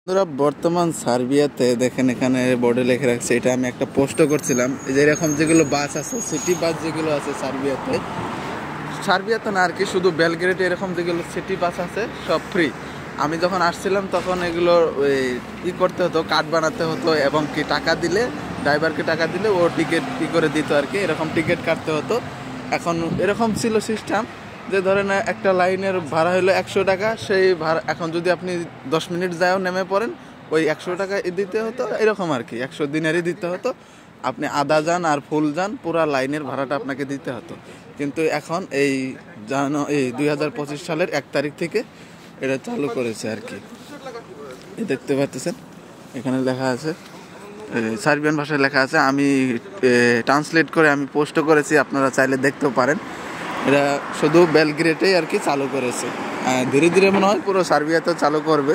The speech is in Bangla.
বন্ধুরা, বর্তমান সার্বিয়াতে দেখেন এখানে বোর্ডে লিখে রাখছে, এটা আমি একটা পোস্টও করছিলাম, যে এরকম যেগুলো বাস আছে, সিটি বাস যেগুলো আছে সার্বিয়াতে না আর কি, শুধু বেলগ্রেডে এরকম যেগুলো সিটি বাস আছে সব ফ্রি। আমি যখন আসছিলাম তখন এগুলো ই করতে হতো, কার্ড বানাতে হতো এবং কি টাকা দিলে, ড্রাইভারকে টাকা দিলে ও টিকিট করে দিত আর কি, এরকম টিকিট কাটতে হতো। এখন এরকম ছিল সিস্টেম যে ধরেন একটা লাইনের ভাড়া হলো 100 টাকা, সেই ভাড়া এখন যদি আপনি 10 মিনিট যাও নেমে পড়েন, ওই 100 টাকা দিতে হতো, এরকম আর কি 100 দিনারই দিতে হতো। আপনি আধা যান আর ফুল যান, পুরা লাইনের ভাড়াটা আপনাকে দিতে হতো। কিন্তু এখন এই 2025 সালের 1 তারিখ থেকে এটা চালু করেছে আর কি। দেখতে পাচ্ছেন এখানে লেখা আছে, সার্বিয়ান ভাষায় লেখা আছে, আমি ট্রান্সলেট করে আমি পোস্টও করেছি, আপনারা চাইলে দেখতেও পারেন। এটা শুধু বেলগ্রেডেই আর কি চালু করেছে, ধীরে ধীরে মনে হয় পুরো সার্বিয়াতেও চালু করবে।